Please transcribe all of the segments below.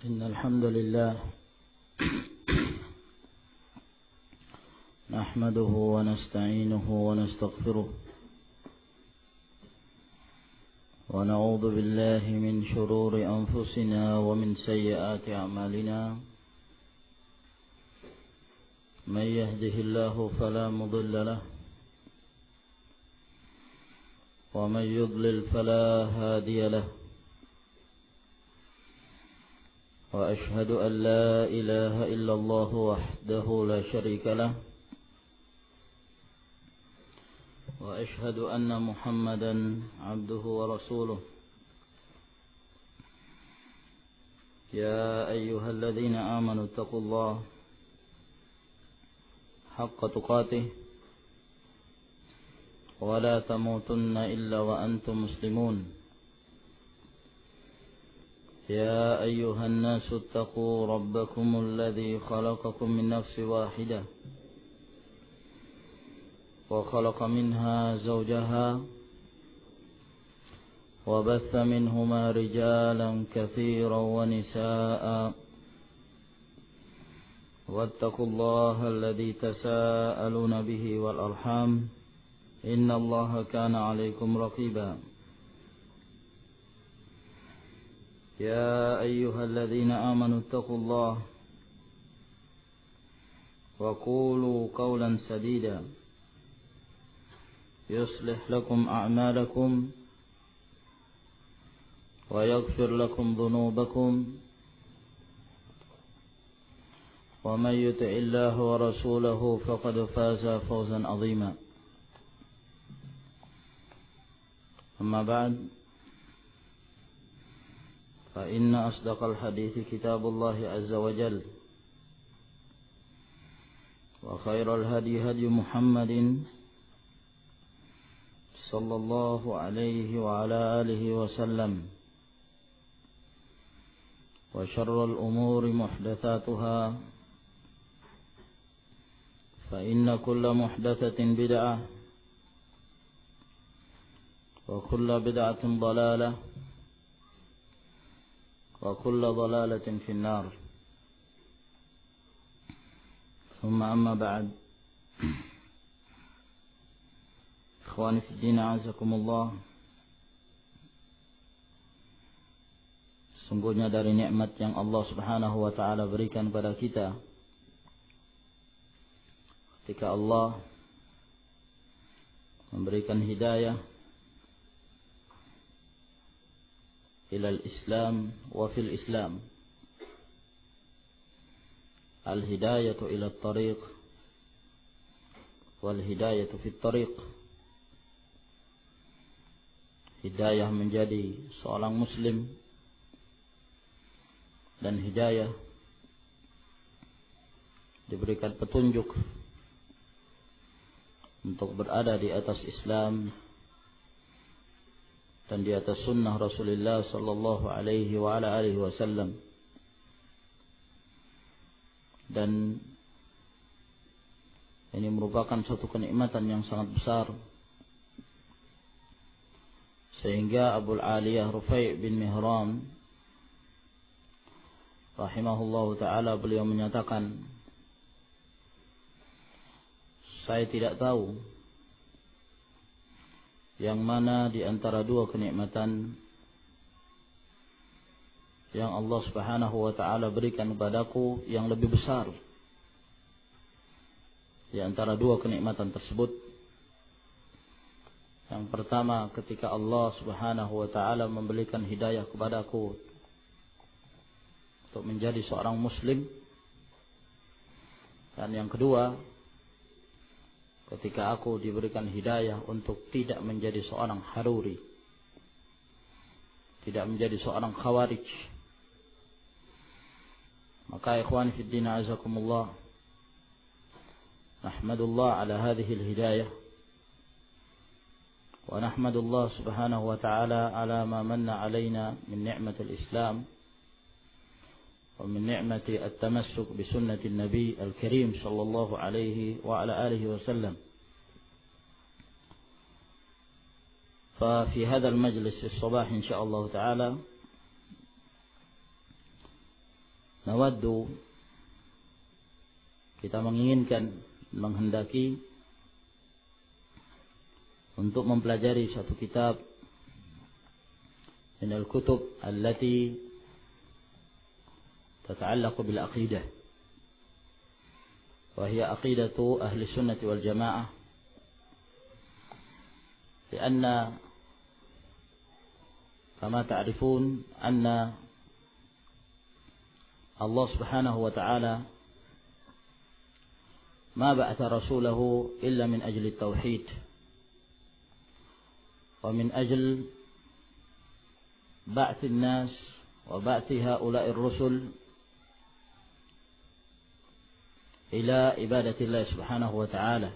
إن الحمد لله نحمده ونستعينه ونستغفره ونعوذ بالله من شرور أنفسنا ومن سيئات أعمالنا من يهده الله فلا مضل له ومن يضلل فلا هادي له وأشهد أن لا إله إلا الله وحده لا شريك له وأشهد أن محمدا عبده ورسوله يا أيها الذين آمنوا اتقوا الله حق تقاته ولا تموتن إلا وأنتم مسلمون يا أيها الناس اتقوا ربكم الذي خلقكم من نفس واحدة وخلق منها زوجها وبث منهما رجالا كثيرا ونساء واتقوا الله الذي تساءلون به والأرحام إن الله كان عليكم رقيبا يا أيها الذين آمنوا اتقوا الله وقولوا قولا سديدا يصلح لكم أعمالكم ويغفر لكم ذنوبكم ومن يطع الله ورسوله فقد فاز فوزا عظيما أما بعد فإن أصدق الحديث كتاب الله عز وجل وخير الهدي هدي محمد صلى الله عليه وعلى آله وسلم وشر الأمور محدثاتها فإن كل محدثة بدعة وكل بدعة ضلالة وكل ضلالة في النار ثم أما بعد إخواني في الدين أعزكم الله. Sungguhnya dari nikmat yang Allah Subhanahu wa taala berikan pada kita ketika Allah memberikan hidayah ilal Islam wa fil Islam. Al-hidayatu ila at-tariq wal hidayatu fit tariq. Hidayah menjadi seorang muslim dan hidayah diberikan petunjuk untuk berada di atas Islam dan di atas sunnah Rasulullah sallallahu alaihi wa ala alihi wasallam. Dan ini merupakan suatu kenikmatan yang sangat besar, sehingga Abul Aliyah Rufai' bin Mihran rahimahullahu ta'ala beliau menyatakan, saya tidak tahu yang mana di antara dua kenikmatan yang Allah Subhanahu wa taala berikan kepadaku yang lebih besar di antara dua kenikmatan tersebut. Yang pertama, ketika Allah Subhanahu wa taala memberikan hidayah kepadaku untuk menjadi seorang muslim. Dan yang kedua, ketika aku diberikan hidayah untuk tidak menjadi seorang haruri, tidak menjadi seorang khawarij. Maka ikhwan fi din azakumullah, nahmadullah ala hadhihi al-hidayah wa nahmadullah subhanahu wa ta'ala ala ma manna alayna min ni'mat al-islam wa min ni'mat at-tamassuk bi sunnati an-nabi al-karim sallallahu alayhi wa ala alihi wa sallam. ففي هذا المجلس في الصباح إن شاء الله تعالى nawaddu, kita menginginkan, menghendaki untuk mempelajari satu kitab min al-kutub allati tata'allaqu bil aqidah, wa hiya aqidatu ahli sunnah wal jamaah, karena kama ta'rifun anna Allah subhanahu wa ta'ala ma ba'atha rasulahu illa min ajli at-tauhid wa min ajli ba'th an-nas wa ba'th ha'ula'i ar-rusul ila ibadati Allah subhanahu wa ta'ala,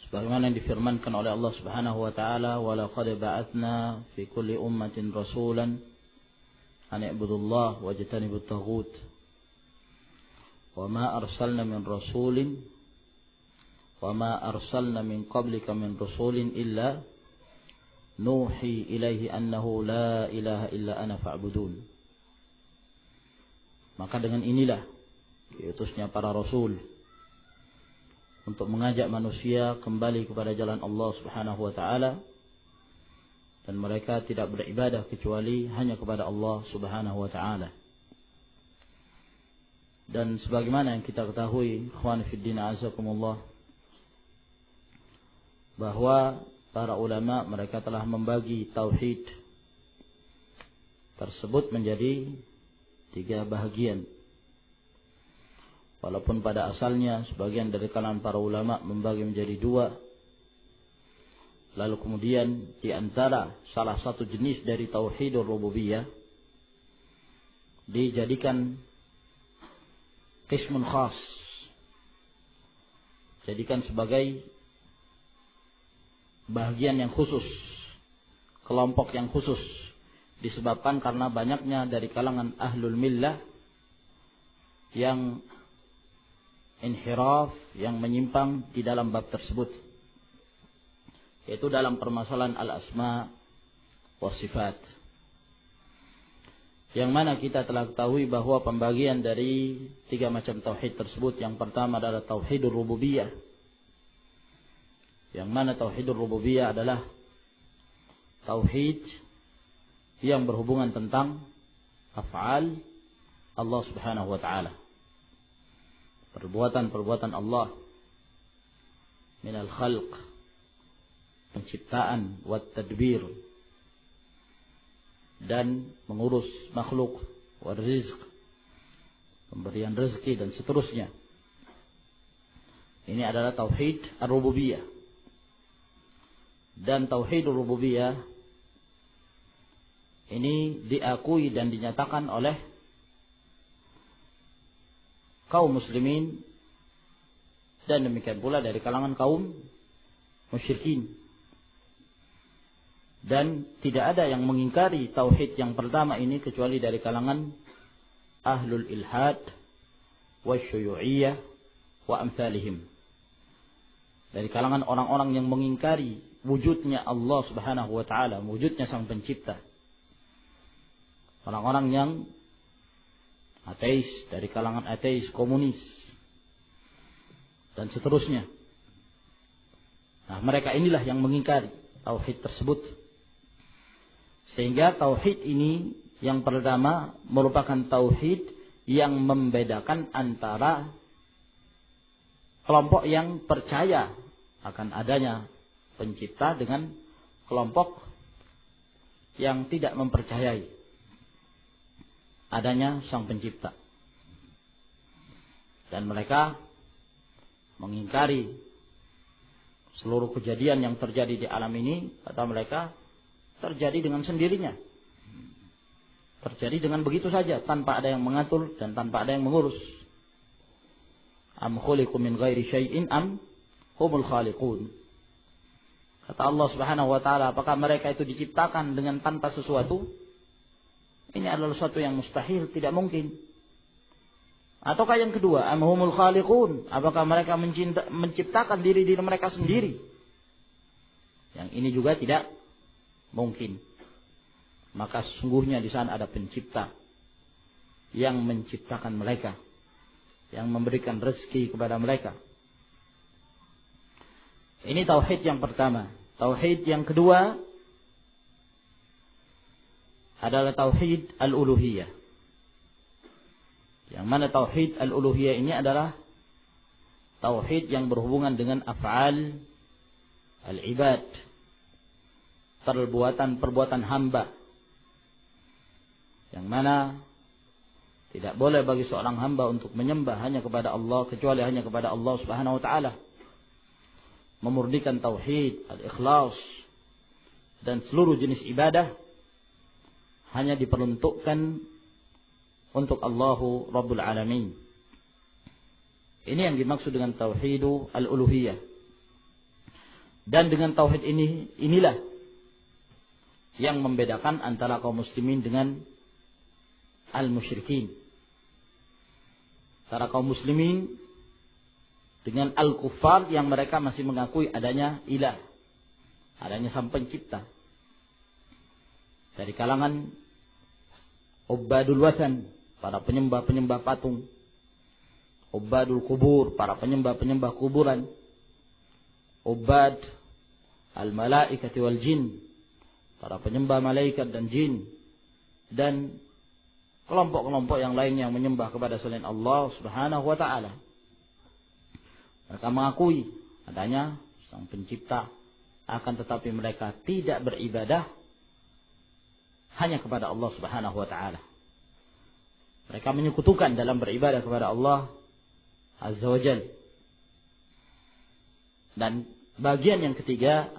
sebagaimana yang difirmankan oleh Allah subhanahu wa ta'ala, wa laqad ba'athna fi kulli ummatin rasulan an i'budullah wajtanibut taghut wa ma arsalna min rasulin wa ma arsalna min qablika min rasulin illa nuhi ilaihi annahu la ilaha illa ana fa'budun. Maka dengan inilah diutusnya para rasul untuk mengajak manusia kembali kepada jalan Allah subhanahu wa ta'ala, dan mereka tidak beribadah kecuali hanya kepada Allah subhanahu wa ta'ala. Dan sebagaimana yang kita ketahui, ikhwan fiddin azakumullah, bahwa para ulama mereka telah membagi tauhid tersebut menjadi 3 bahagian. Walaupun pada asalnya sebagian dari kalangan para ulama membagi menjadi 2. Lalu kemudian di antara salah satu jenis dari tauhidur rububiyah dijadikan qismun khas, jadikan sebagai bahagian yang khusus, kelompok yang khusus, disebabkan karena banyaknya dari kalangan ahlul millah yang inhiraf, yang menyimpang di dalam bab tersebut, yaitu dalam permasalahan al-asma wa sifat, yang mana kita telah ketahui bahwa pembagian dari 3 macam tauhid tersebut, yang pertama adalah tauhidur rububiyah, yang mana tauhidur rububiyah adalah tauhid yang berhubungan tentang af'al Allah subhanahu wa ta'ala, perbuatan-perbuatan Allah, minal khalq, penciptaan, wat tadbir, dan mengurus makhluk, wal rizq, pemberian rezeki dan seterusnya. Ini adalah tauhid ar-rububiyah. Dan tauhid ar-rububiyah ini diakui dan dinyatakan oleh kaum muslimin, dan demikian pula dari kalangan kaum musyrikin. Dan tidak ada yang mengingkari tauhid yang pertama ini kecuali dari kalangan ahlul ilhad wa syuyu'iyah wa amsalihim, dari kalangan orang-orang yang mengingkari wujudnya Allah subhanahu wa ta'ala, wujudnya sang pencipta, orang-orang yang ateis, dari kalangan ateis, komunis, dan seterusnya. Nah, mereka inilah yang mengingkari tauhid tersebut. Sehingga tauhid ini yang pertama merupakan tauhid yang membedakan antara kelompok yang percaya akan adanya pencipta dengan kelompok yang tidak mempercayai adanya sang pencipta. Dan mereka mengingkari seluruh kejadian yang terjadi di alam ini, kata mereka, terjadi dengan sendirinya, terjadi dengan begitu saja, tanpa ada yang mengatur dan tanpa ada yang mengurus. Am khuliqu min ghairi syai'in am humul khaliqun. Kata Allah subhanahu wa ta'ala, apakah mereka itu diciptakan dengan tanpa sesuatu? Ini adalah sesuatu yang mustahil, tidak mungkin. Ataukah yang kedua, am humul khaliqun, apakah mereka menciptakan diri-diri mereka sendiri? Yang ini juga tidak mungkin. maka sesungguhnya di sana ada pencipta yang menciptakan mereka, yang memberikan rezeki kepada mereka. Ini tauhid yang pertama. Tauhid yang kedua adalah tauhid al-uluhiyah. Yang mana tauhid al-uluhiyah ini adalah tauhid yang berhubungan dengan af'al al-ibad, perbuatan hamba, yang mana tidak boleh bagi seorang hamba untuk menyembah hanya kepada Allah kecuali hanya kepada Allah Subhanahu wa taala. Memurnikan tauhid, al-ikhlas, dan seluruh jenis ibadah hanya diperuntukkan untuk Allahu Rabbul Alamin. Ini yang dimaksud dengan tauhid al-uluhiyah. Dan dengan tauhid inilah yang membedakan antara kaum muslimin dengan al-musyrikin. Antara kaum muslimin dengan al-kuffar yang mereka masih mengakui adanya ilah, adanya sang pencipta. Dari kalangan ubadul watan, para penyembah-penyembah patung, ubadul kubur, para penyembah-penyembah kuburan, ubad al-malaikati wal jin, para penyembah malaikat dan jin, dan kelompok-kelompok yang lain yang menyembah kepada selain Allah Subhanahu wa taala. Mereka mengakui adanya sang pencipta, akan tetapi mereka tidak beribadah hanya kepada Allah Subhanahu wa taala. Mereka menyekutukan dalam beribadah kepada Allah Azza wa Jalla. Dan bagian yang ketiga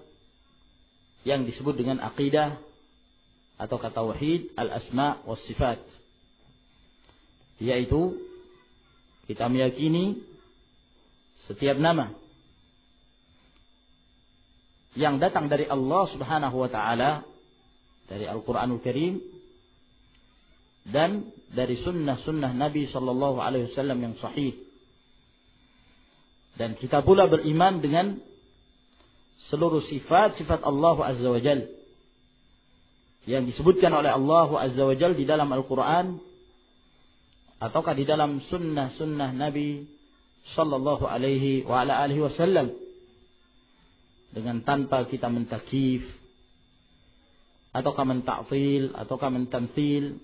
yang disebut dengan aqidah atau tauhid al-asma was sifat, yaitu kita meyakini setiap nama yang datang dari Allah Subhanahu wa taala, dari Al-Qur'anul Karim dan dari sunnah-sunnah Nabi sallallahu alaihi wasallam yang sahih. Dan kita pula beriman dengan seluruh sifat-sifat Allah Azza wa Jalla yang disebutkan oleh Allah Azza wa Jalla di dalam Al-Qur'an ataukah di dalam sunnah-sunnah Nabi sallallahu alaihi wa ala alihi wasallam, dengan tanpa kita mentakif ataukah menta'til ataukah mentamtsil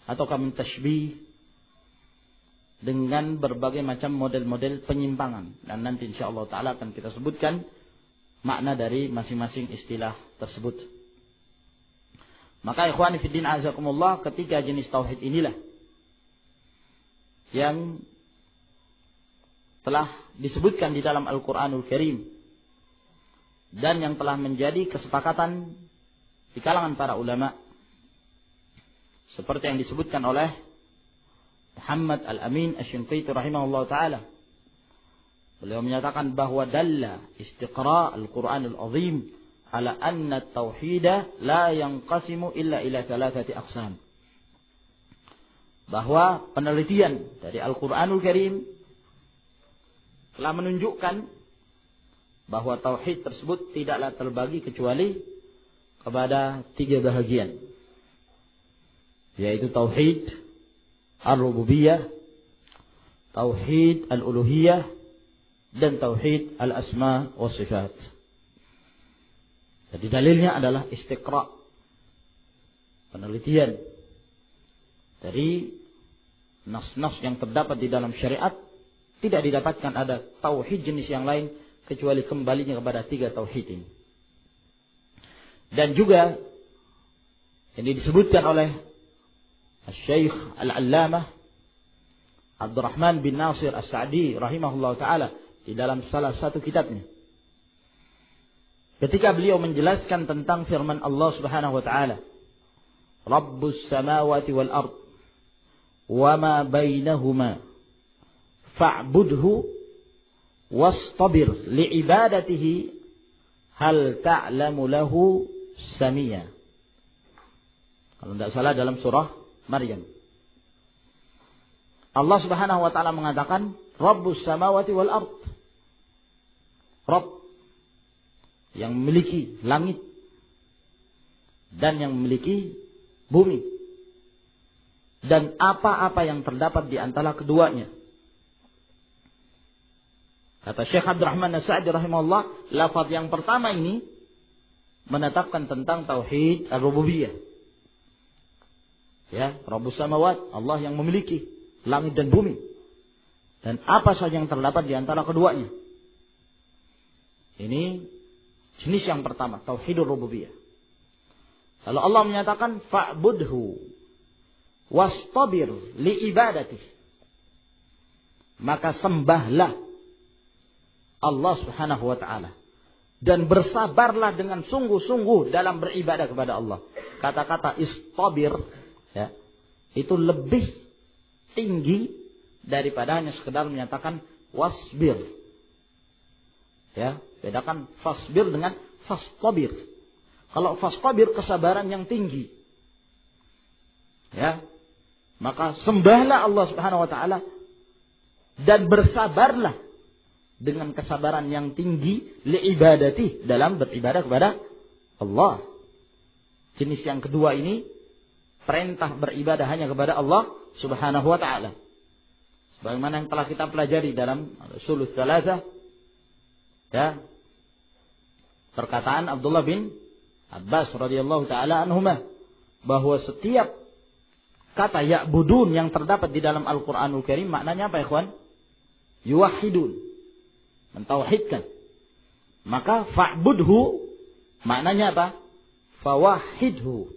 ataukah mentashbih dengan berbagai macam model-model penyimpangan. Dan nanti insyaallah taala akan kita sebutkan makna dari masing-masing istilah tersebut. Maka ikhwani fiddin azakumullah, ketiga jenis tauhid inilah yang telah disebutkan di dalam Al-Quranul Karim dan yang telah menjadi kesepakatan di kalangan para ulama, seperti yang disebutkan oleh Muhammad Al-Amin Asy-Shinqiti rahimahullah ta'ala. Beliau menyatakan bahwa dalla istiqra' Al-Quranul Azim ala anna at-tauhida la yanqasimu illa ila thalathati aqsam. Bahwa penelitian dari Al-Quranul Karim telah menunjukkan bahwa tauhid tersebut tidaklah terbagi kecuali kepada tiga bahagian, yaitu tauhid ar-rububiyah, tauhid al-uluhiyah, dan tauhid al-asma wa sifat. Jadi dalilnya adalah istiqra', penelitian dari nas-nas yang terdapat di dalam syariat. Tidak didapatkan ada tauhid jenis yang lain kecuali kembalinya kepada tiga tauhid ini. Dan juga ini disebutkan oleh Syekh Al-Allamah Abdurrahman bin Nasir As-Sa'di rahimahullah ta'ala di dalam salah satu kitabnya, ketika beliau menjelaskan tentang firman Allah Subhanahu wa ta'ala, Rabbus samawati wal ard wa ma bainahuma fa'budhu wastabir li'ibadatihi hal ta'lamu lahu samia. Kalau tidak salah dalam surah Maryam, Allah Subhanahu wa ta'ala mengatakan Rabbus samawati wal ard, Rabb yang memiliki langit dan yang memiliki bumi, dan apa-apa yang terdapat di antara keduanya. Kata Syekh Abdurrahman As-Sa'di rahimahullah, lafaz yang pertama ini menetapkan tentang tauhid ar-rububiyah. Ya, Rabbus samawat, Allah yang memiliki langit dan bumi, dan apa saja yang terdapat di antara keduanya. Ini jenis yang pertama, tauhidur rububiyah. Kalau Allah menyatakan fa'budhu wastabir li ibadatih, maka sembahlah Allah Subhanahu wa ta'ala dan bersabarlah dengan sungguh-sungguh dalam beribadah kepada Allah. Kata-kata istabir, ya, itu lebih tinggi daripada hanya sekedar menyatakan wasbir. Ya, bedakan fasbir dengan fastabir. Kalau fastabir kesabaran yang tinggi, ya, maka sembahlah Allah Subhanahu wa ta'ala dan bersabarlah dengan kesabaran yang tinggi liibadati, dalam beribadah kepada Allah. Jenis yang kedua ini perintah beribadah hanya kepada Allah Subhanahu wa ta'ala, sebagaimana yang telah kita pelajari dalam Ushulus Tsalatsah, ya, perkataan Abdullah bin Abbas radhiyallahu taala anhuma, bahwa setiap kata ya'budun yang terdapat di dalam Al-Qur'anul Karim maknanya apa, ikhwan? Yuwahhidun, mentauhidkan. Maka fa'budhu maknanya apa? Fawahhidhu,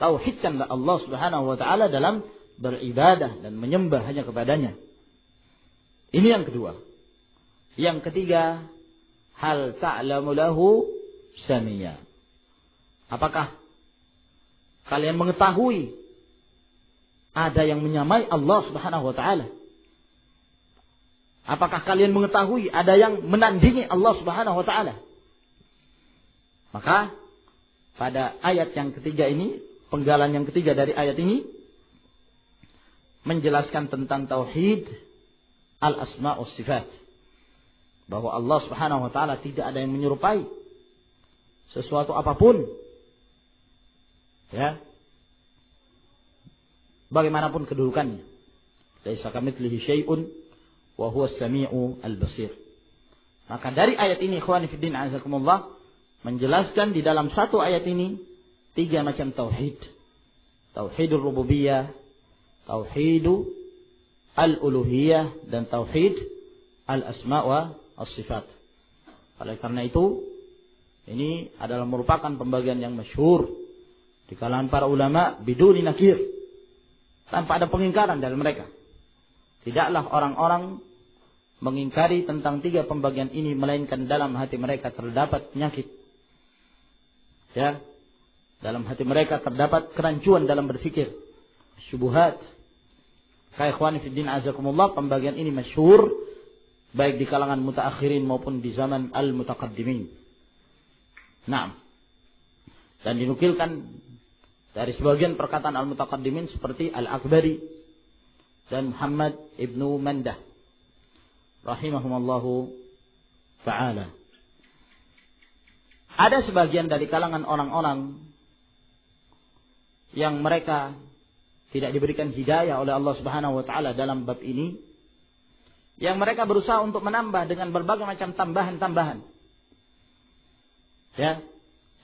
tauhidkanlah Allah Subhanahu wa ta'ala dalam beribadah dan menyembah hanya kepadanya. Ini yang kedua. Yang ketiga, hal ta'lamu lahu samia, apakah kalian mengetahui ada yang menyamai Allah Subhanahu wa ta'ala? Apakah kalian mengetahui ada yang menandingi Allah Subhanahu wa ta'ala? Maka pada ayat yang ketiga ini, penggalan yang ketiga dari ayat ini menjelaskan tentang tauhid al-asma' was sifat, bahwa Allah Subhanahu wa ta'ala tidak ada yang menyerupai sesuatu apapun, ya, bagaimanapun kedudukannya. Laisa kamitslihi syai'un wa huwa as-sami'u al-basir. Maka dari ayat ini, ikhwani fiddin azakumullah, menjelaskan di dalam satu ayat ini tiga macam tauhid. Tauhidur rububiyah, tauhidu al-uluhiyah, dan tauhid al-asma' wa as-sifat. Oleh karena itu, ini adalah merupakan pembagian yang masyhur di kalangan para ulama biduni nakir, tanpa ada pengingkaran dari mereka. Tidaklah orang-orang mengingkari tentang tiga pembagian ini, melainkan dalam hati mereka terdapat penyakit. Ya, dalam hati mereka terdapat kerancuan dalam berfikir, syubhat. Ka ikhwani fiddin azakumullah, pembagian ini masyhur baik di kalangan mutaakhirin maupun di zaman al-mutaqaddimin. Naam. Dan dinukilkan dari sebagian perkataan al-mutaqaddimin seperti Al-Akbari dan Muhammad ibnu Mandah rahimahumallahu ta'ala. Ada sebagian dari kalangan orang-orang yang mereka tidak diberikan hidayah oleh Allah Subhanahu wa ta'ala dalam bab ini, yang mereka berusaha untuk menambah dengan berbagai macam tambahan-tambahan, ya,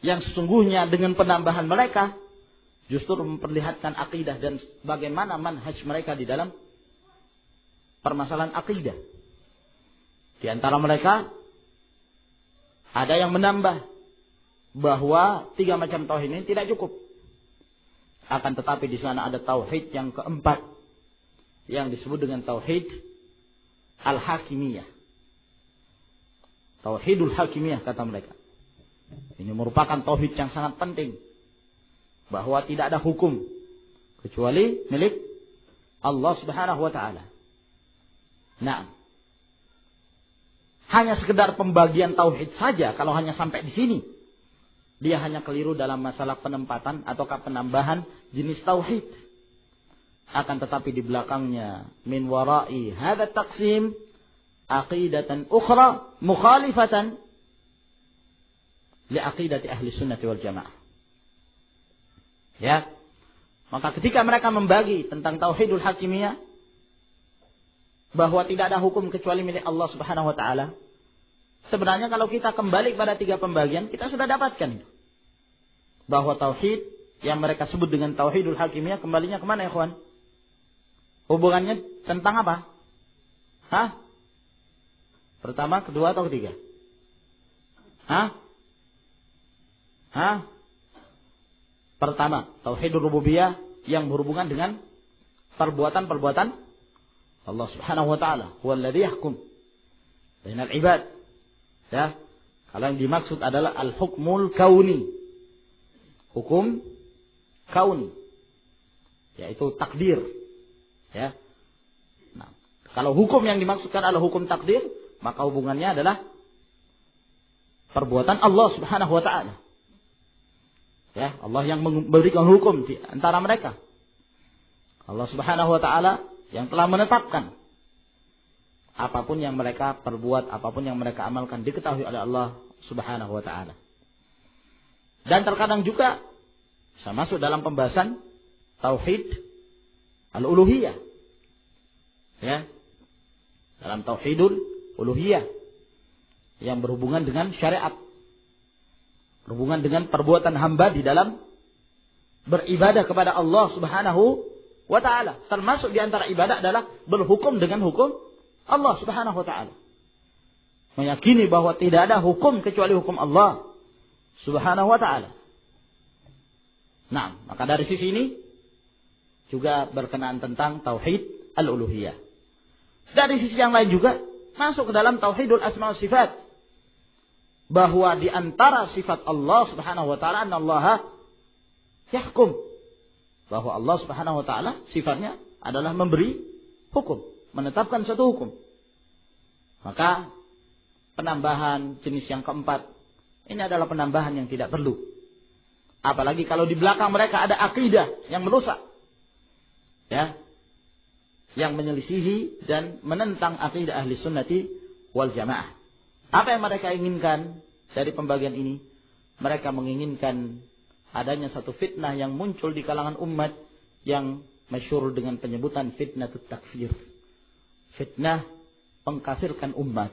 yang sesungguhnya dengan penambahan mereka justru memperlihatkan akidah dan bagaimana manhaj mereka di dalam permasalahan akidah. Di antara mereka ada yang menambah bahwa tiga macam tauhid ini tidak cukup. Akan tetapi di sana ada tauhid yang keempat yang disebut dengan tauhid al-hakimiyah. Tauhidul hakimiyah kata mereka. Ini merupakan tauhid yang sangat penting, bahwa tidak ada hukum kecuali milik Allah Subhanahu wa ta'ala. Nah, hanya sekedar pembagian tauhid saja, kalau hanya sampai di sini, dia hanya keliru dalam masalah penempatan ataukah penambahan jenis tauhid. Akan tetapi di belakangnya, min wara'i hadha taqsim aqidatan ukhra mukhalifatan li aqidati ahli sunnati wal jamaah. Ya. Maka ketika mereka membagi tentang tauhidul hakimiyah, bahwa tidak ada hukum kecuali milik Allah Subhanahu wa taala, sebenarnya kalau kita kembali pada 3 pembagian, kita sudah dapatkan itu. Bahwa tauhid yang mereka sebut dengan tauhidul hakimiyah kembalinya kemana, ikhwan? Hubungannya tentang apa? Hah? Pertama, kedua, atau ketiga? Hah? Hah? Pertama, tauhidul rububiyah yang berhubungan dengan perbuatan-perbuatan Allah Subhanahu wa taala, huwallazi yahkum bainal ibad. Ya. Kalau yang dimaksud adalah al-hukmul kauni. Hukum kauni. Yaitu takdir. Ya. Nah, kalau hukum yang dimaksudkan adalah hukum takdir, maka hubungannya adalah perbuatan Allah Subhanahu wa taala. Ya, Allah yang memberikan hukum di antara mereka. Allah Subhanahu wa taala yang telah menetapkan apapun yang mereka perbuat, apapun yang mereka amalkan diketahui oleh Allah Subhanahu wa taala. Dan terkadang juga bisa masuk dalam pembahasan tauhid al-uluhiyah. Ya. Dalam tauhidul uluhiyah yang berhubungan dengan syariat. Berhubungan dengan perbuatan hamba di dalam beribadah kepada Allah Subhanahu wa ta'ala. Termasuk di antara ibadah adalah berhukum dengan hukum Allah Subhanahu wa ta'ala. Meyakini bahwa tidak ada hukum kecuali hukum Allah Subhanahu wa ta'ala. Nah, maka dari sisi ini juga berkenaan tentang tauhid al-uluhiyah. Dari sisi yang lain juga masuk ke dalam tauhidul asma wa sifat. Bahwa di antara sifat Allah Subhanahu wa taala anallaha yahkum. Bahwa Allah Subhanahu wa taala sifatnya adalah memberi hukum, menetapkan suatu hukum. Maka penambahan jenis yang keempat ini adalah penambahan yang tidak perlu. Apalagi kalau di belakang mereka ada akidah yang merusak. Ya. Yang menyelisihi dan menentang akidah ahli sunnati wal jamaah. Apa yang mereka inginkan dari pembagian ini? Mereka menginginkan adanya satu fitnah yang muncul di kalangan umat yang masyhur dengan penyebutan fitnatut takfir. Fitnah mengkafirkan umat,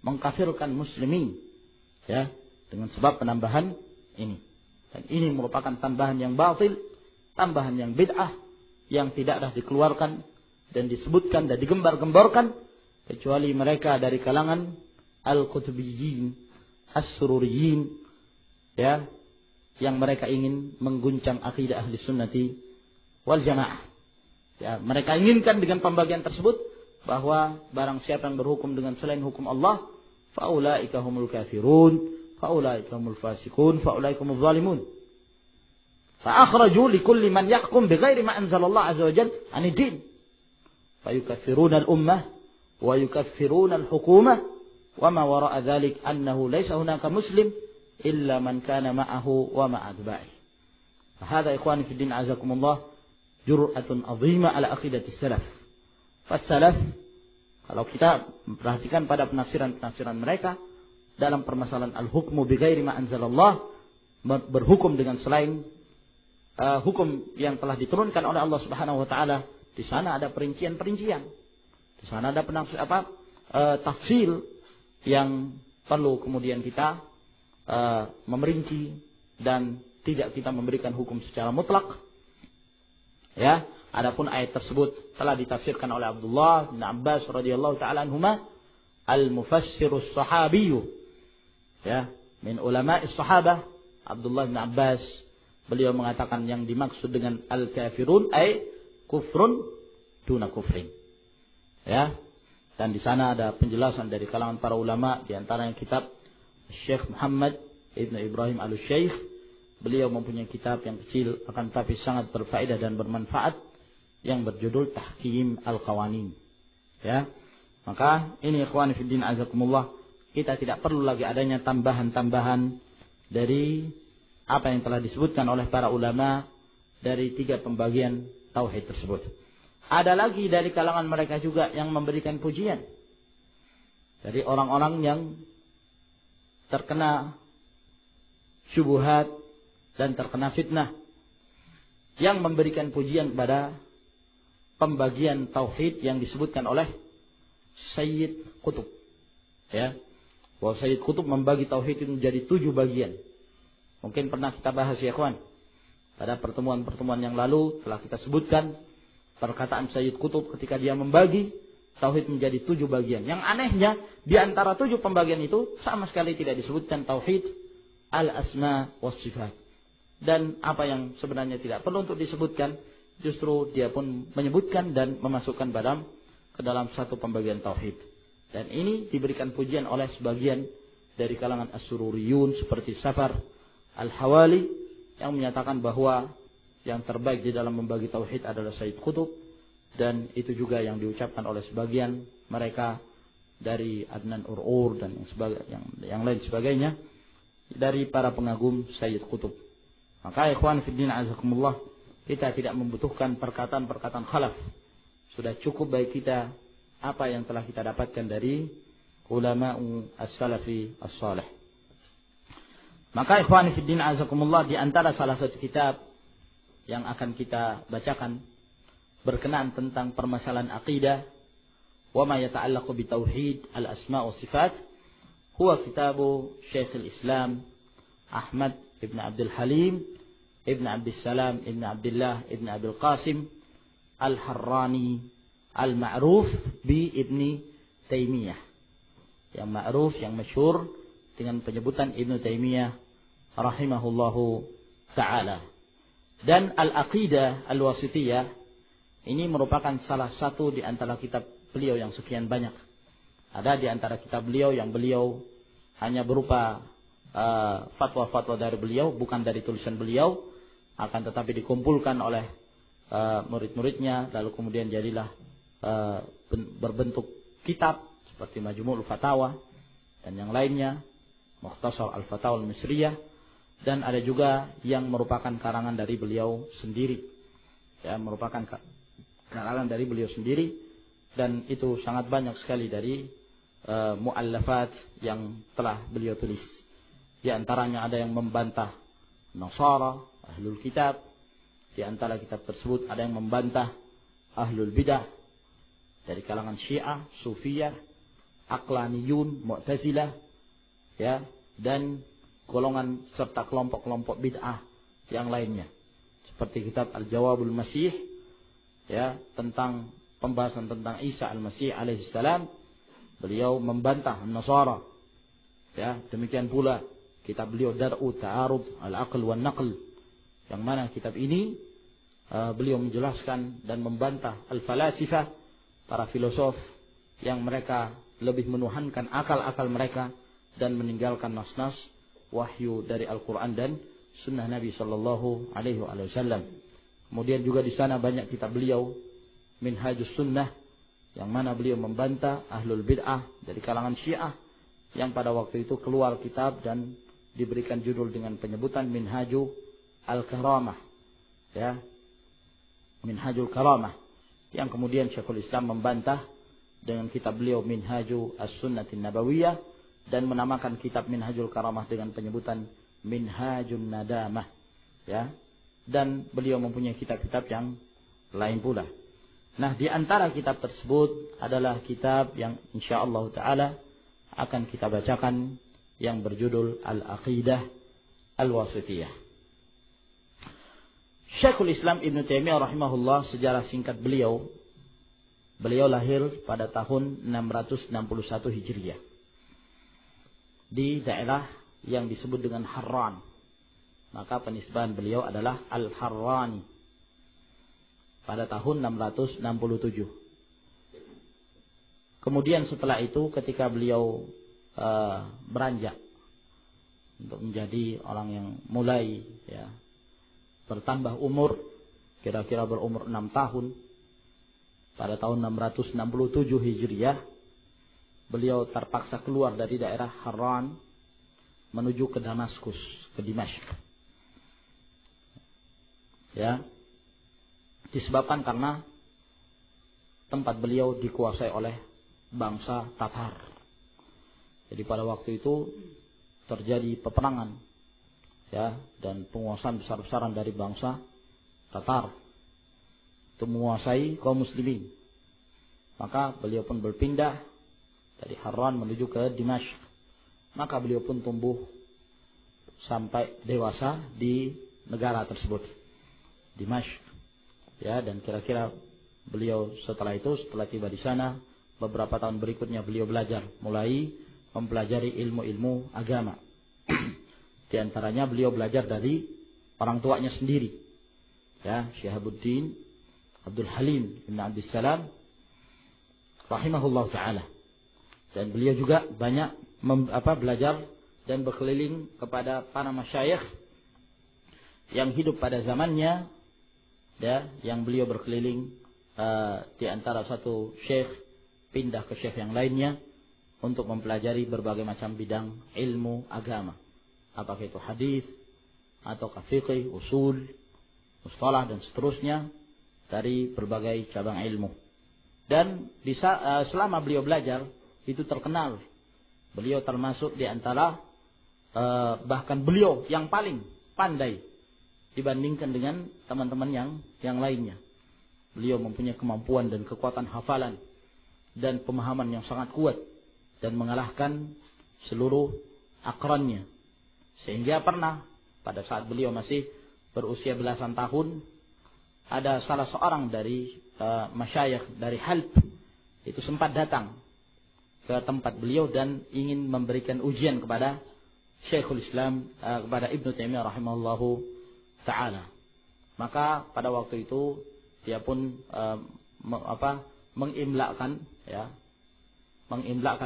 mengkafirkan muslimin, ya, dengan sebab penambahan ini. Dan ini merupakan tambahan yang batil, tambahan yang bid'ah, yang tidaklah dikeluarkan dan disebutkan dan digembar-gemborkan kecuali mereka dari kalangan al-qutbiyyin, as-sururiyin, ya, yang mereka ingin mengguncang akidah ahli sunnati wal jamaah. Ya, mereka inginkan dengan pembagian tersebut bahwa barang siapa yang berhukum dengan selain hukum Allah, faulaika humul kafirun, faulaika humul fasiqun, faulaika humul zalimun. Fa akhraju likulli man yahkum bighairi ma anzalallahu azza wa jalla 'anid din. Fa yukaffiruna al-ummah wa yukaffiruna al-hukumah. وما وراء ذلك أنه ليس هناك مسلم إلا من كان معه ومع أتباعه. فهذا إخواني في الدين عزكم الله جرأة عظيمة على عقيدة السلف. فالسلف, kalau kita memperhatikan pada penafsiran mereka dalam permasalahan al-hukmu bighairi ma anzalallah, berhukum dengan selain hukum yang telah diturunkan oleh Allah Subhanahu wa taala, di sana ada perincian-perincian. Di sana ada tafsil yang perlu kemudian kita memerinci dan tidak kita memberikan hukum secara mutlak. Ya, adapun ayat tersebut telah ditafsirkan oleh Abdullah bin Abbas radhiyallahu taala anhuma, al-mufassirus sahabiyyu, ya, min ulama'is sahabah. Abdullah bin Abbas, beliau mengatakan yang dimaksud dengan al-kafirun ay kufrun duna kufrin. Ya. Dan di sana ada penjelasan dari kalangan para ulama, di antaranya kitab Syekh Muhammad Ibn Ibrahim Al-Syekh. Beliau mempunyai kitab yang kecil akan tapi sangat berfaedah dan bermanfaat yang berjudul Tahkim Al-Qawanin. Ya. Maka ini ikhwani fiddin azakumullah, kita tidak perlu lagi adanya tambahan-tambahan dari apa yang telah disebutkan oleh para ulama dari 3 pembagian tauhid tersebut. Ada lagi dari kalangan mereka juga yang memberikan pujian. Dari orang-orang yang terkena syubhat dan terkena fitnah. yang memberikan pujian kepada pembagian tauhid yang disebutkan oleh Sayyid Qutb. Ya, bahwa Sayyid Qutb membagi tauhid itu menjadi 7 bagian. Mungkin pernah kita bahas ya kawan. Pada pertemuan-pertemuan yang lalu telah kita sebutkan perkataan Sayyid Qutb ketika dia membagi tauhid menjadi 7 bagian. Yang anehnya di antara 7 pembagian itu sama sekali tidak disebutkan tauhid al-asma was sifat. Dan apa yang sebenarnya tidak perlu untuk disebutkan, justru dia pun menyebutkan dan memasukkan ke dalam satu pembagian tauhid. Dan ini diberikan pujian oleh sebagian dari kalangan as-sururiyun seperti Safar al-Hawali yang menyatakan bahwa yang terbaik di dalam membagi tauhid adalah Sayyid Qutb, dan itu juga yang diucapkan oleh sebagian mereka dari Adnan Ur'ur dan yang lain sebagainya dari para pengagum Sayyid Qutb. Maka ikhwan fiddin azakumullah, kita tidak membutuhkan perkataan-perkataan khalaf. Sudah cukup bagi kita apa yang telah kita dapatkan dari ulama'u as-salafi as-salih. Maka ikhwan fiddin azakumullah, di antara salah satu kitab yang akan kita bacakan berkenaan tentang permasalahan akidah wa ma yata'allaqu bi tauhid al-asma' wa sifat, huwa kitabu Syekhul Islam Ahmad ibn Abdul Halim ibn Abdul Salam ibn Abdullah ibn Abdul Qasim al-Harrani al-ma'ruf bi Ibni Taimiyah, yang ma'ruf, yang masyhur dengan penyebutan Ibnu Taimiyah rahimahullahu ta'ala. Dan al-aqidah al-wasitiyah ini merupakan salah satu di antara kitab beliau yang sekian banyak. Ada di antara kitab beliau yang beliau hanya berupa fatwa-fatwa dari beliau, bukan dari tulisan beliau, akan tetapi dikumpulkan oleh murid-muridnya, lalu kemudian jadilah berbentuk kitab seperti Majmu'ul Fatawa dan yang lainnya, Mukhtasar Al-Fatawa Al-Misriyah, dan ada juga yang merupakan karangan dari beliau sendiri, ya, merupakan karangan dari beliau sendiri, dan itu sangat banyak sekali dari muallafat yang telah beliau tulis. Di antaranya ada yang membantah Nasara, Ahlul Kitab. Di antara kitab tersebut ada yang membantah Ahlul Bidah dari kalangan Syiah, Sufiyah, Aqlaniyun, Mu'tazilah, ya, dan golongan serta kelompok-kelompok bid'ah yang lainnya. Seperti kitab Al-Jawabul Masih, ya, tentang pembahasan tentang Isa Al-Masih alaihi salam, beliau membantah Nasara. Ya, demikian pula kitab beliau Dar'u Ta'arud Al-Aql wan Naql, yang mana kitab ini beliau menjelaskan dan membantah al-falasifah, para filosof yang mereka lebih menuhankan akal-akal mereka dan meninggalkan nas-nas wahyu dari Al-Quran dan sunnah Nabi Sallallahu Alaihi Wasallam. Kemudian juga di sana banyak kitab beliau Minhajus Sunnah, yang mana beliau membantah Ahlul Bid'ah dari kalangan Syiah, yang pada waktu itu keluar kitab dan diberikan judul dengan penyebutan Minhaju Al-Karamah, ya, Minhajul Karamah, yang kemudian Syekhul Islam membantah dengan kitab beliau Minhaju As-Sunnatin Nabawiyah, dan menamakan kitab Minhajul Karamah dengan penyebutan Minhajun Nadamah, ya, dan beliau mempunyai kitab-kitab yang lain pula. Nah, di antara kitab tersebut adalah kitab yang insyaallah taala akan kita bacakan, yang berjudul Al-Aqidah Al-Wasitiyah. Syekhul Islam Ibn Taimiyah rahimahullah, sejarah singkat beliau lahir pada tahun 661 Hijriah di daerah yang disebut dengan Harran. Maka penisbahan beliau adalah Al-Harrani pada tahun 667. Kemudian setelah itu ketika beliau beranjak untuk menjadi orang yang mulai, ya, bertambah umur, kira-kira berumur 6 tahun, pada tahun 667 Hijriah beliau terpaksa keluar dari daerah Harran menuju ke Damaskus, ke Dimashq, ya, disebabkan karena tempat beliau dikuasai oleh bangsa Tatar. Jadi pada waktu itu terjadi peperangan, ya, dan penguasaan besar-besaran dari bangsa Tatar itu menguasai kaum muslimin. Maka beliau pun berpindah dari Harran menuju ke Dimashq. Maka beliau pun tumbuh sampai dewasa di negara tersebut, Dimashq. Ya, dan kira-kira beliau setelah tiba di sana, beberapa tahun berikutnya beliau belajar, mulai mempelajari ilmu-ilmu agama. Di antaranya beliau belajar dari orang tuanya sendiri, ya, Syihabuddin Abdul Halim bin Abdus Salam rahimahullah taala. Dan beliau juga banyak belajar dan berkeliling kepada para masyayikh yang hidup pada zamannya, ya, yang beliau berkeliling di antara satu syekh pindah ke syekh yang lainnya untuk mempelajari berbagai macam bidang ilmu agama, apakah itu hadis atau fiqh, usul, mustalah dan seterusnya dari berbagai cabang ilmu. Dan selama beliau belajar itu terkenal, beliau termasuk di antara bahkan beliau yang paling pandai dibandingkan dengan teman-teman yang lainnya. Beliau mempunyai kemampuan dan kekuatan hafalan dan pemahaman yang sangat kuat dan mengalahkan seluruh akrannya. Sehingga pernah pada saat beliau masih berusia belasan tahun, ada salah seorang dari masyayikh dari Halb itu sempat datang ke tempat beliau dan ingin memberikan ujian kepada Syekhul Islam, kepada Ibnu Taimiyah rahimahullahu ta'ala. Maka pada waktu itu dia pun mengimlakkan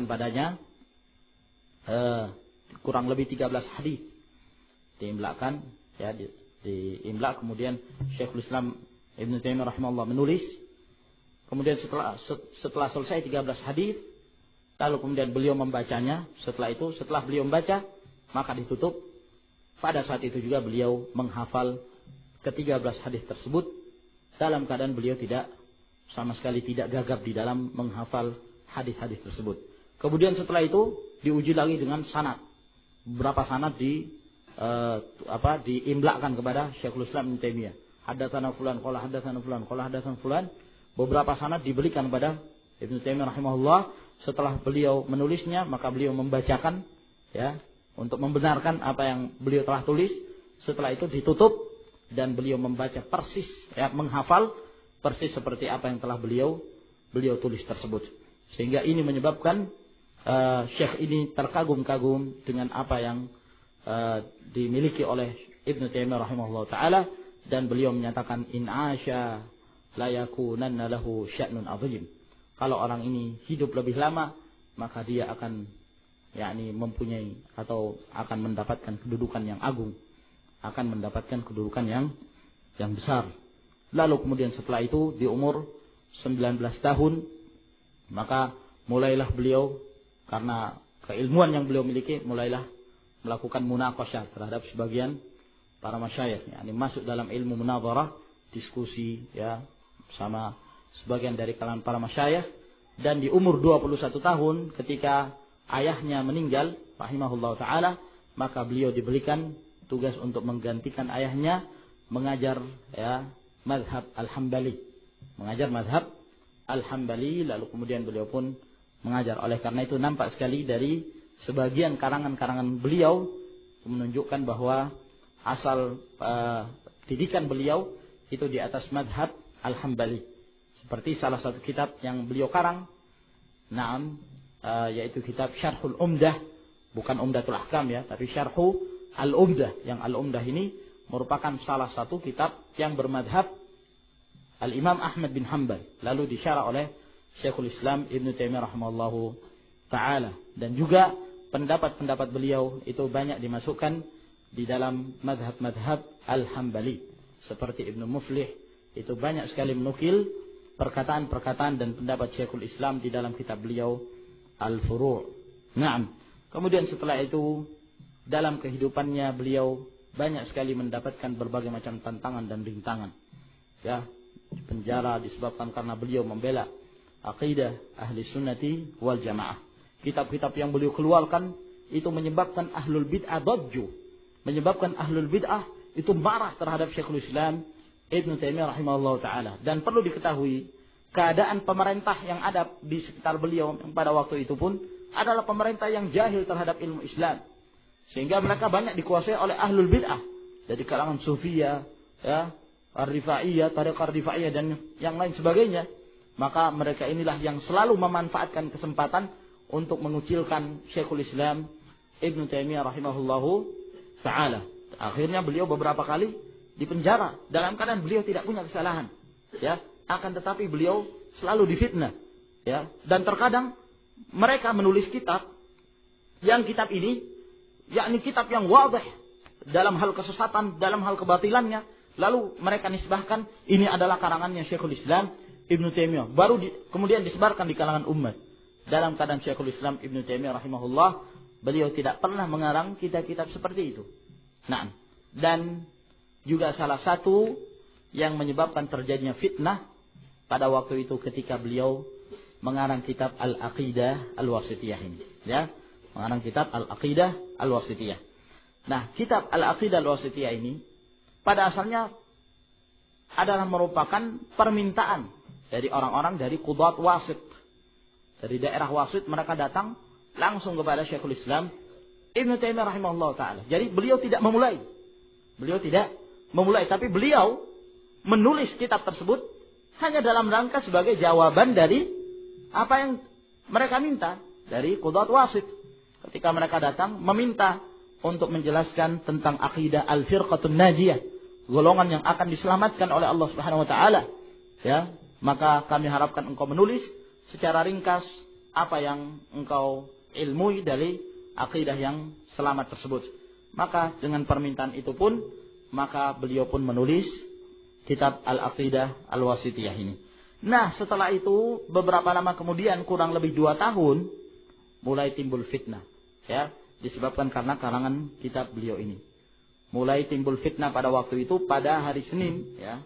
padanya kurang lebih 13 hadis. Diimlakkan, ya, diimlak, kemudian Syekhul Islam Ibnu Taimiyah rahimahullah menulis. Kemudian setelah selesai 13 hadis, lalu kemudian beliau membacanya. Setelah beliau membaca, maka ditutup. Pada saat itu juga beliau menghafal ke-13 hadis tersebut dalam keadaan beliau sama sekali tidak gagap di dalam menghafal hadis-hadis tersebut. Kemudian setelah itu diuji lagi dengan sanad. Beberapa sanad diimlakkan kepada Syekhul Islam Ibnu Taimiyah. Haddatsana fulan, qala haddatsana fulan, qala haddatsana fulan. Beberapa sanad diberikan kepada Ibnu Taimiyah rahimahullah. Setelah beliau menulisnya, maka beliau membacakan, ya, untuk membenarkan apa yang beliau telah tulis. Setelah itu ditutup dan beliau membaca persis, ya, menghafal persis seperti apa yang telah beliau tulis tersebut. Sehingga ini menyebabkan syekh ini terkagum-kagum dengan apa yang dimiliki oleh Ibnu Taimiyah rahimahullah taala, dan beliau menyatakan in asya la yakunanna lahu sya'nun 'azim. Kalau orang ini hidup lebih lama, maka dia akan mempunyai atau akan mendapatkan kedudukan yang agung, akan mendapatkan kedudukan yang besar. Lalu kemudian setelah itu di umur 19 tahun, maka mulailah beliau, karena keilmuan yang beliau miliki, mulailah melakukan munaqasyah terhadap sebagian para masyayikh, masuk dalam ilmu munadharah, diskusi, ya, sama sebagian dari kalangan para masyayikh. Dan di umur 21 tahun ketika ayahnya meninggal rahimahullah taala, maka beliau diberikan tugas untuk menggantikan ayahnya mengajar, ya, mazhab Al-Hambali. Mengajar mazhab Al-Hambali, lalu kemudian beliau pun mengajar. Oleh karena itu nampak sekali dari sebagian karangan-karangan beliau menunjukkan bahwa asal didikan beliau itu di atas mazhab Al-Hambali. Seperti salah satu kitab yang beliau karang, yaitu kitab Syarhul Umdah, bukan Umdatul Ahkam, ya, tapi Syarhu Al-Umdah. Yang Al-Umdah ini merupakan salah satu kitab yang bermadhab Al-Imam Ahmad bin Hanbal, lalu disyarah oleh Syekhul Islam Ibnu Taimiyah rahimahullahu taala. Dan juga pendapat-pendapat beliau itu banyak dimasukkan di dalam madhab-madhab Al-Hambali. Seperti Ibnu Muflih itu banyak sekali menukil perkataan-perkataan dan pendapat Syekhul Islam di dalam kitab beliau Al-Furu'. Kemudian setelah itu dalam kehidupannya beliau banyak sekali mendapatkan berbagai macam tantangan dan rintangan. Ya, penjara disebabkan karena beliau membela aqidah ahli sunnati wal jamaah. Kitab-kitab yang beliau keluarkan itu menyebabkan ahlul bid'ah dajju, menyebabkan ahlul bid'ah itu marah terhadap Syekhul Islam Ibnu Taimiyah rahimahullah ta'ala. Dan perlu diketahui, keadaan pemerintah yang ada di sekitar beliau pada waktu itu pun adalah pemerintah yang jahil terhadap ilmu Islam. Sehingga mereka banyak dikuasai oleh ahlul bid'ah. Dari kalangan Sufiyah, ya, Ar-Rifaiyah, Tariqah Ar-Rifaiyah dan yang lain sebagainya. Maka mereka inilah yang selalu memanfaatkan kesempatan untuk mengucilkan Syekhul Islam Ibnu Taimiyah rahimahullahu ta'ala. Akhirnya beliau beberapa kali dipenjara dalam keadaan beliau tidak punya kesalahan, ya, akan tetapi beliau selalu difitnah, ya, dan terkadang mereka menulis kitab yang kitab ini yakni kitab yang wadih dalam hal kesesatan, dalam hal kebatilannya, lalu mereka nisbahkan ini adalah karangannya Syekhul Islam Ibnu Taimiyah, baru kemudian disebarkan di kalangan umat. Dalam keadaan Syekhul Islam Ibnu Taimiyah rahimahullah, beliau tidak pernah mengarang kitab-kitab seperti itu. Nah, dan juga salah satu yang menyebabkan terjadinya fitnah pada waktu itu ketika beliau mengarang kitab Al-Aqidah Al-Wasithiyah ini, ya, mengarang kitab Al-Aqidah Al-Wasithiyah. Nah, kitab Al-Aqidah Al-Wasithiyah ini pada asalnya adalah merupakan permintaan dari orang-orang dari Qudat Wasit. Dari daerah Wasit mereka datang langsung kepada Syekhul Islam Ibnu Taimiyah rahimahullah ta'ala. Jadi beliau tidak memulai. Tapi beliau menulis kitab tersebut hanya dalam rangka sebagai jawaban dari apa yang mereka minta dari Qudat Wasit. Ketika mereka datang meminta untuk menjelaskan tentang akidah Al-Firqatun Najiyah, golongan yang akan diselamatkan oleh Allah Subhanahu wa taala, ya, maka kami harapkan engkau menulis secara ringkas apa yang engkau ilmui dari akidah yang selamat tersebut. Maka dengan permintaan itu pun, maka beliau pun menulis kitab Al-Aqidah Al-Wasithiyah ini. Nah, setelah itu beberapa lama kemudian, kurang lebih 2 tahun, mulai timbul fitnah, ya, disebabkan karena karangan kitab beliau ini. Mulai timbul fitnah pada waktu itu pada hari Senin, ya,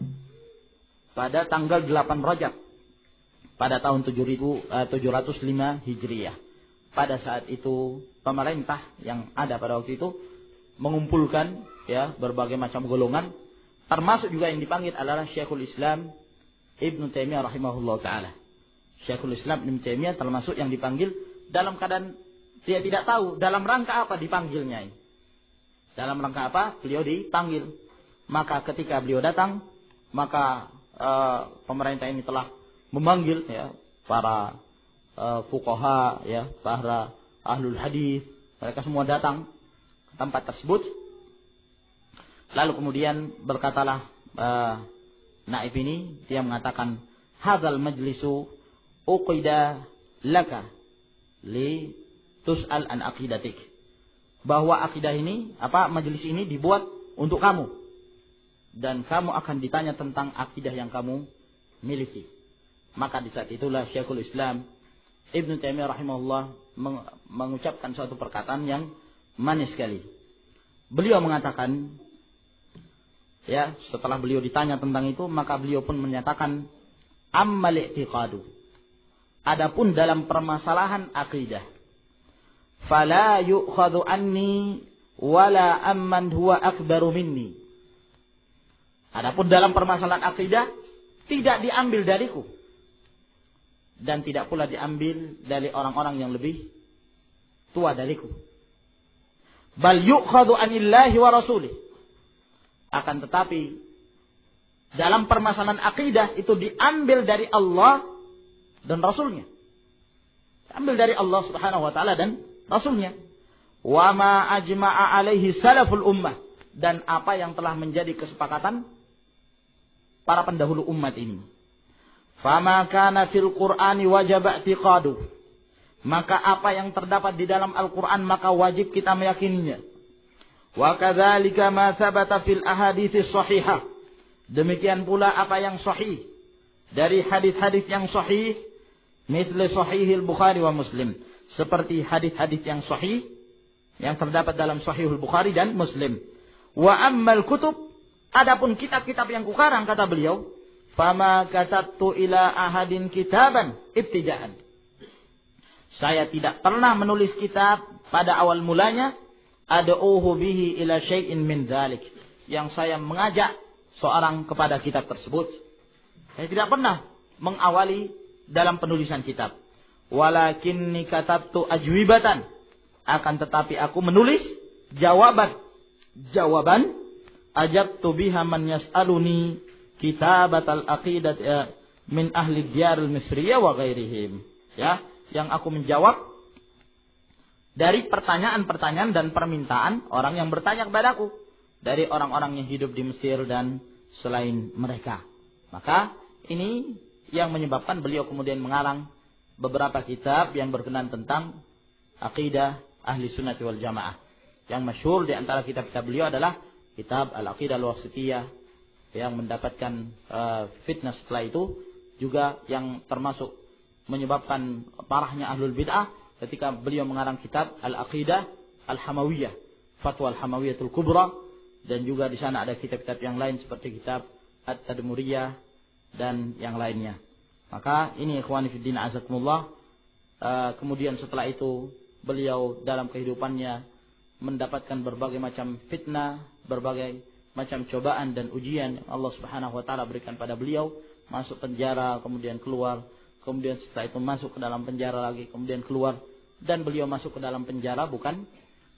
pada tanggal 8 Rajab pada tahun 705 Hijriah. Pada saat itu pemerintah yang ada pada waktu itu mengumpulkan, ya, berbagai macam golongan, termasuk juga yang dipanggil adalah Syekhul Islam Ibnu Taimiyah rahimahullah ta'ala. Syekhul Islam Ibnu Taimiyah termasuk yang dipanggil dalam keadaan dia tidak tahu dalam rangka apa dipanggilnya ini. Dalam rangka apa beliau dipanggil. Maka ketika beliau datang, maka pemerintah ini telah memanggil, ya, para fuqaha, ya, para ahlul hadis, mereka semua datang ke tempat tersebut. Lalu kemudian berkatalah naib ini, dia mengatakan, hadzal majlisu uqida laka li tus'al an aqidatik, bahwa akidah ini, majelis ini dibuat untuk kamu dan kamu akan ditanya tentang akidah yang kamu miliki. Maka di saat itulah Syekhul Islam Ibnu Taimiyah rahimahullah mengucapkan suatu perkataan yang manis sekali. Beliau mengatakan, ya, setelah beliau ditanya tentang itu, maka beliau pun menyatakan, ammal i'tiqadu, adapun dalam permasalahan akidah, fala yu'khadhu anni wala amman huwa akbaru minni. Adapun dalam permasalahan akidah tidak diambil dariku dan tidak pula diambil dari orang-orang yang lebih tua dariku. Bal yu'khadhu anillahi wa rasulih. Akan tetapi dalam permasalahan akidah itu diambil dari Allah dan Rasulnya. Diambil dari Allah Subhanahu wa ta'ala dan Rasulnya. Wa ma ajma'a alaihi salaful ummah, dan apa yang telah menjadi kesepakatan para pendahulu umat ini. Fama kana fil Qur'ani wajib i'tiqadu, maka apa yang terdapat di dalam Al-Qur'an maka wajib kita meyakininya. Wa kadzalika ma thabata fil ahaditsis shahihah, demikian pula apa yang sahih dari hadis-hadis yang sahih, misal sahihil Bukhari wa Muslim, seperti hadis-hadis yang sahih yang terdapat dalam Sahihul Bukhari dan Muslim. Wa ammal kutub, adapun kitab-kitab yang kukarang, kata beliau, fama katabtu ila ahadin kitaban ibtidaan, saya tidak pernah menulis kitab pada awal mulanya, ad'uhu bihi ila syai'in min dzalik, yang saya mengajak seorang kepada kitab tersebut. Saya tidak pernah mengawali dalam penulisan kitab. Walakinni katabtu ajwibatan. Akan tetapi aku menulis jawaban ajabtu biha man yas'aluni kitabatal aqidat min ahli diyaril misriyah wa ghairihim. Ya, yang aku menjawab dari pertanyaan-pertanyaan dan permintaan orang yang bertanya kepadaku dari orang-orang yang hidup di Mesir dan selain mereka. Maka ini yang menyebabkan beliau kemudian mengarang beberapa kitab yang berkenaan tentang akidah ahli sunnah wal jamaah. Yang masyhur di antara kitab-kitab beliau adalah kitab Al-Aqidah Al-Wasithiyah yang mendapatkan fitnah setelah itu, juga yang termasuk menyebabkan parahnya ahlul bid'ah ketika beliau mengarang kitab Al-Aqidah Al-Hamawiyah, Fatwa Al-Hamawiyatul Kubra, dan juga di sana ada kitab-kitab yang lain seperti kitab At-Tadmuriyah dan yang lainnya. Maka ini ikhwani fiddin azakumullah. Kemudian setelah itu beliau dalam kehidupannya mendapatkan berbagai macam fitnah, berbagai macam cobaan dan ujian yang Allah Subhanahu wa taala berikan pada beliau, masuk penjara, kemudian keluar, kemudian setelah itu masuk ke dalam penjara lagi, kemudian keluar. Dan beliau masuk ke dalam penjara bukan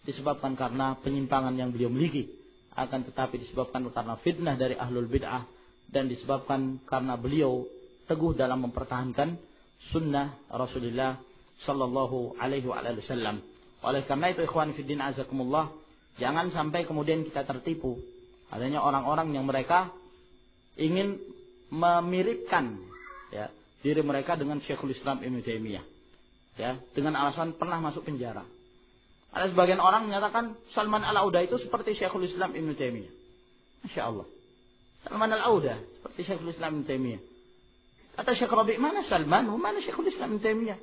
disebabkan karena penyimpangan yang beliau miliki, akan tetapi disebabkan karena fitnah dari ahlul bid'ah, dan disebabkan karena beliau teguh dalam mempertahankan sunnah Rasulullah sallallahu alaihi wasallam. Oleh karena itu ikhwan fiddin azakumullah, jangan sampai kemudian kita tertipu adanya orang-orang yang mereka ingin memiripkan ya diri mereka dengan Syekhul Islam Ibnu Taimiyah, ya, dengan alasan pernah masuk penjara. Ada sebagian orang menyatakan Salman Al-Auda itu seperti Syekhul Islam Ibnu Taimiyah. Masya Allah, Salman Al-Auda seperti Syekhul Islam Ibnu Taimiyah. Kata Syekh Rabi', mana Salman, mana Syekhul Islam Ibnu Taimiyah?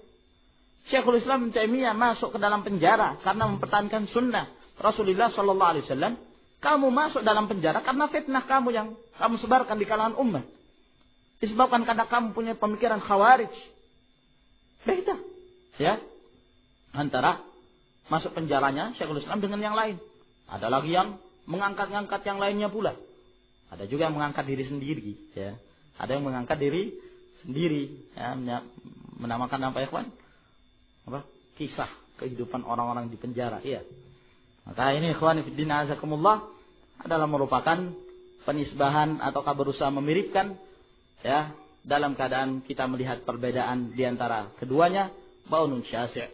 Syekhul Islam Ibnu Taimiyah masuk ke dalam penjara karena mempertahankan sunnah Rasulullah sallallahu alaihi wasallam. Kamu masuk dalam penjara karena fitnah kamu yang kamu sebarkan di kalangan umat. Disebabkan karena kamu punya pemikiran khawarij. Beda. Ya. Antara masuk penjaranya Syekhul Islam dengan yang lain. Ada lagi yang mengangkat-ngangkat yang lainnya pula. Ada juga yang mengangkat diri sendiri. Ya. Ada yang mengangkat diri sendiri. Ya. Menamakan apa ya kawan? Apa? Kisah kehidupan orang-orang di penjara. Iya. Maka ini ikhwan fillah azakumullah adalah merupakan penisbahan ataukah berusaha memiripkan ya dalam keadaan kita melihat perbedaan di antara keduanya, baunun syasi'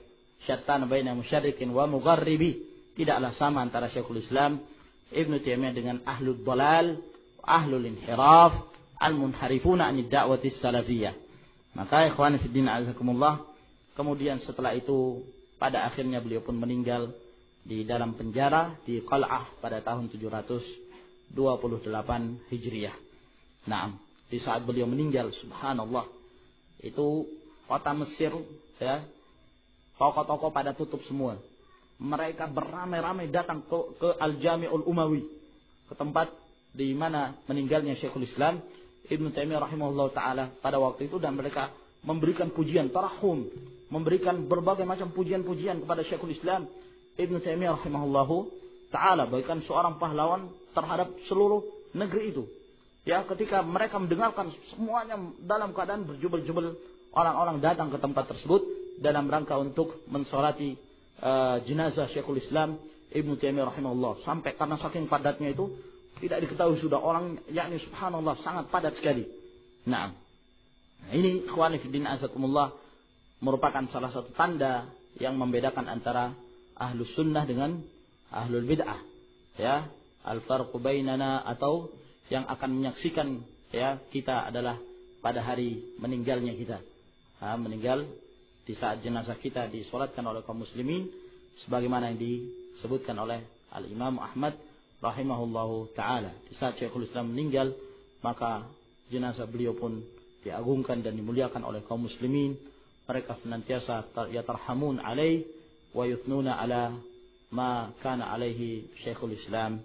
syattan baina musyarrikin wa mugharribi. Tidaklah sama antara Syekhul Islam Ibnu Taimiyah dengan ahlul dhalal, ahlul inhiraf, al-munharifuna 'anid da'wati salafiyah. Maka ikhwan fillah azakumullah, kemudian setelah itu pada akhirnya beliau pun meninggal di dalam penjara di Qal'ah pada tahun 728 Hijriah. Nah, di saat beliau meninggal, subhanallah, itu kota Mesir ya, toko-toko pada tutup semua. Mereka beramai-ramai datang ke Al-Jami'ul Umawi, ke tempat di mana meninggalnya Syekhul Islam Ibnu Taimiyah rahimahullah taala pada waktu itu, dan mereka memberikan pujian tarahum, memberikan berbagai macam pujian-pujian kepada Syekhul Islam Ibnu Taimiyah rahimahullahu taala, bahkan seorang pahlawan terhadap seluruh negeri itu. Ya, ketika mereka mendengarkan semuanya dalam keadaan berjubel-jubel, orang-orang datang ke tempat tersebut dalam rangka untuk mensolati jenazah Syekhul Islam Ibnu Taimiyah rahimahullah, sampai karena saking padatnya itu tidak diketahui sudah orang, yakni subhanallah sangat padat sekali. Nah, ini ikhwani fiddin azakumullah merupakan salah satu tanda yang membedakan antara ahlus sunnah dengan ahlul bid'ah. Ya, al-farqu bainana, atau yang akan menyaksikan ya kita adalah pada hari meninggalnya kita. Meninggal di saat jenazah kita disolatkan oleh kaum muslimin sebagaimana yang disebutkan oleh Al-Imam Ahmad rahimahullahu taala. Di saat Syekhul Islam meninggal, maka jenazah beliau pun diagungkan dan dimuliakan oleh kaum muslimin. Mereka senantiasa yatarhamun alaih wa yuthnuna ala ma kana alaihi Syekhul Islam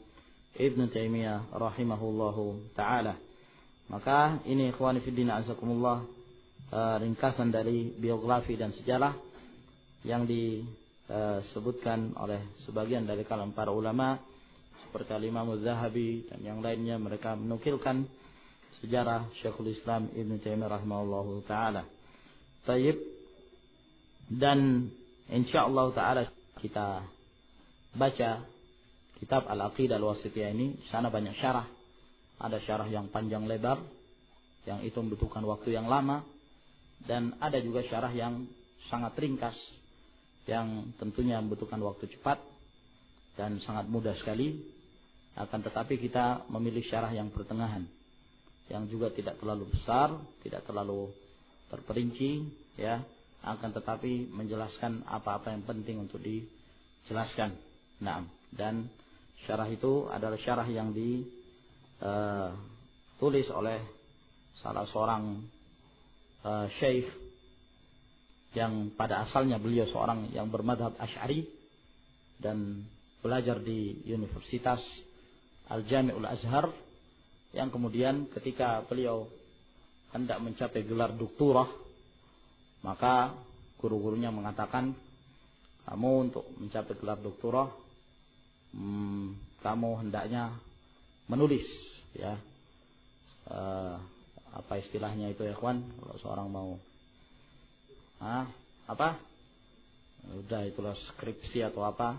Ibnu Taimiyah rahimahullahu taala. Maka ini ikhwani fiddin azakumullah ringkasan dari biografi dan sejarah yang disebutkan oleh sebagian dari kalangan para ulama seperti Imam Az-Zahabi dan yang lainnya, mereka menukilkan sejarah Syekhul Islam Ibnu Taimiyah rahimahullahu taala. Baik. Dan insyaallah taala kita baca kitab Al-Aqidah Al-Wasithiyah ini. Di sana banyak syarah. Ada syarah yang panjang lebar, yang itu membutuhkan waktu yang lama, dan ada juga syarah yang sangat ringkas, yang tentunya membutuhkan waktu cepat dan sangat mudah sekali. Akan tetapi kita memilih syarah yang pertengahan, yang juga tidak terlalu besar, tidak terlalu terperinci, ya, akan tetapi menjelaskan apa-apa yang penting untuk dijelaskan. Nah, dan syarah itu adalah syarah yang ditulis oleh salah seorang syekh yang pada asalnya beliau seorang yang bermadhab Asy'ari dan belajar di Universitas Al-Jami'ul Azhar, yang kemudian ketika beliau hendak mencapai gelar doktorah, maka guru-gurunya mengatakan, kamu untuk mencapai gelar doktorah, kamu hendaknya menulis, ya, apa istilahnya itu ya kawan, kalau seorang mau apa, udah itulah skripsi atau apa,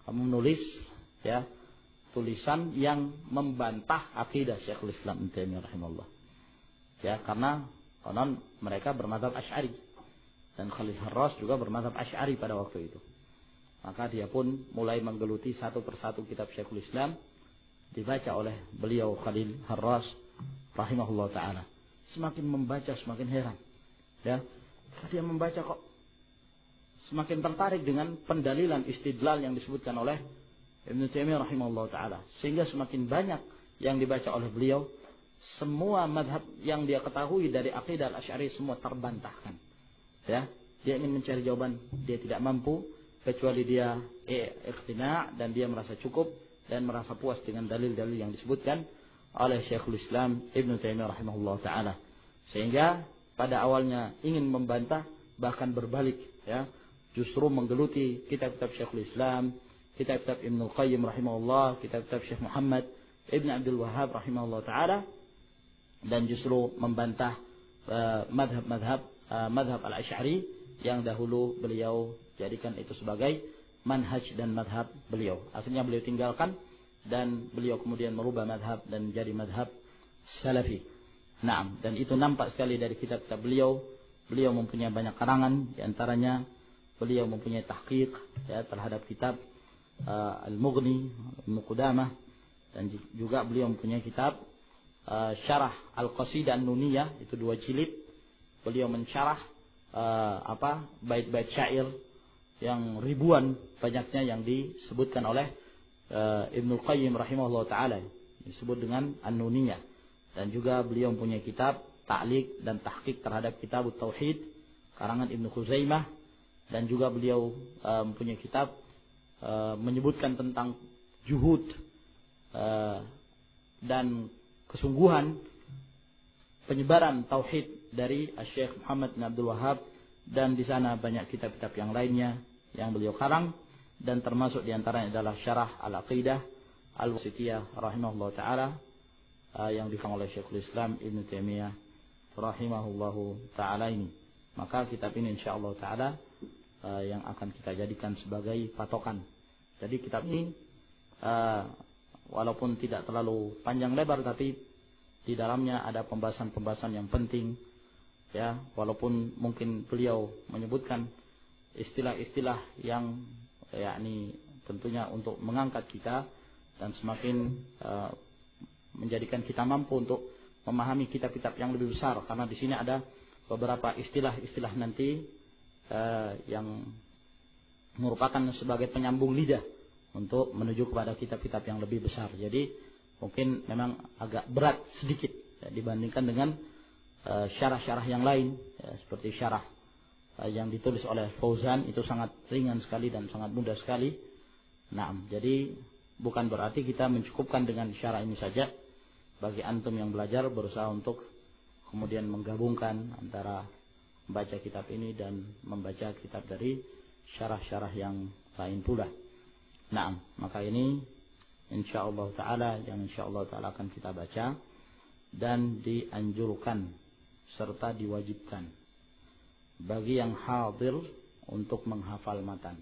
kamu menulis, ya, tulisan yang membantah akidah Syekhul Islam Ibnu Taimiyah rahimahullah, ya, karena konon mereka bermadzhab Asy'ari dan Khalil Harras juga bermadzhab Asy'ari pada waktu itu. Maka dia pun mulai menggeluti satu persatu kitab Syekhul Islam, dibaca oleh beliau Khalil Harras rahimahullah taala. Semakin membaca semakin heran, ya, dia membaca kok semakin tertarik dengan pendalilan istidlal yang disebutkan oleh Ibnu Taimiyah rahimahullah taala, sehingga semakin banyak yang dibaca oleh beliau. Semua madhab yang dia ketahui dari akidah Al-Asy'ari semua terbantahkan, ya. Dia ingin mencari jawaban, dia tidak mampu, kecuali dia iqtina' dan dia merasa cukup dan merasa puas dengan dalil-dalil yang disebutkan oleh Syekhul Islam Ibnu Taimiyah rahimahullah taala, sehingga pada awalnya ingin membantah, bahkan berbalik, ya, justru menggeluti kitab-kitab Syekhul Islam, kitab-kitab Ibnu Qayyim rahimahullah, kitab-kitab Syekh Muhammad Ibn Abdul Wahhab rahimahullah taala, dan justru membantah madhab Al-Asy'ari yang dahulu beliau jadikan itu sebagai manhaj dan madhab beliau. Akhirnya beliau tinggalkan dan beliau kemudian merubah madhab dan menjadi madhab Salafi. Naam, dan itu nampak sekali dari kitab-kitab beliau. Beliau mempunyai banyak karangan, di antaranya beliau mempunyai tahqiq, ya, terhadap kitab Al-Mughni Ibnu Qudamah, dan juga beliau mempunyai kitab Syarah Al-Qasidah An-Nuniyah, itu 2 jilid. Beliau mensyarah bait-bait syair yang ribuan banyaknya yang disebutkan oleh Ibnu Qayyim rahimahullah taala, disebut dengan An-Nuniyah. Dan juga beliau mempunyai kitab ta'liq dan tahqiq terhadap kitab Tauhid karangan Ibnu Khuzaimah, dan juga beliau mempunyai kitab menyebutkan tentang juhud dan kesungguhan penyebaran tauhid dari Syekh Muhammad bin Abdul Wahhab, dan di sana banyak kitab-kitab yang lainnya yang beliau karang, dan termasuk di antaranya adalah Syarah Al-Aqidah Al-Wasithiyah rahimahullah taala yang dikarang oleh Syekhul Islam Ibnu Taimiyah rahimahullahu taala ini. Maka kitab ini insyaallah taala yang akan kita jadikan sebagai patokan. Jadi kitab ini walaupun tidak terlalu panjang lebar, tapi di dalamnya ada pembahasan-pembahasan yang penting, ya, walaupun mungkin beliau menyebutkan istilah-istilah yang yakni tentunya untuk mengangkat kita dan semakin menjadikan kita mampu untuk memahami kitab-kitab yang lebih besar, karena di sini ada beberapa istilah-istilah nanti yang merupakan sebagai penyambung lidah untuk menuju kepada kitab-kitab yang lebih besar. Jadi mungkin memang agak berat sedikit, ya, dibandingkan dengan syarah-syarah yang lain, ya, seperti syarah yang ditulis oleh Fauzan, itu sangat ringan sekali dan sangat mudah sekali. Nah, jadi bukan berarti kita mencukupkan dengan syarah ini saja. Bagi antum yang belajar, berusaha untuk kemudian menggabungkan antara membaca kitab ini dan membaca kitab dari syarah-syarah yang lain pula. Nah, maka ini insyaallah taala, yang insyaallah taala akan kita baca, dan dianjurkan serta diwajibkan bagi yang hadir untuk menghafal matan.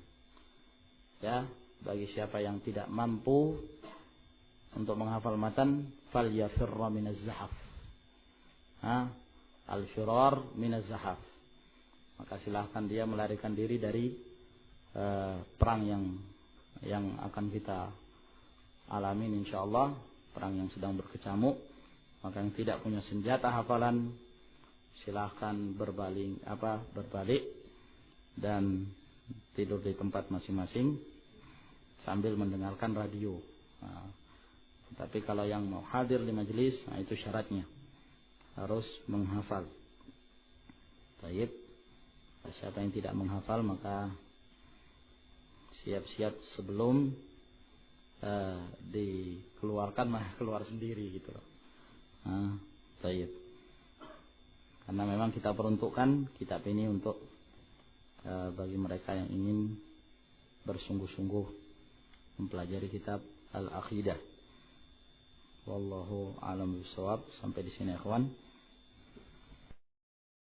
Ya, bagi siapa yang tidak mampu untuk menghafal matan, falyafirra minaz zahaf. Al-firar minaz zahaf. Maka silahkan dia melarikan diri dari perang yang akan kita alami insyaallah, perang yang sedang berkecamuk. Maka yang tidak punya senjata hafalan, silahkan berbalik dan tidur di tempat masing-masing sambil mendengarkan radio. Tapi kalau yang mau hadir di majelis, itu syaratnya harus menghafal. Baik. Siapa yang tidak menghafal maka siap-siap sebelum dikeluarkan malah keluar sendiri gitu loh. Baik. Karena memang kita peruntukkan kitab ini untuk bagi mereka yang ingin bersungguh-sungguh mempelajari kitab Al-Aqidah. Wallahu a'lam bishawab. Sampai di sini ikhwan.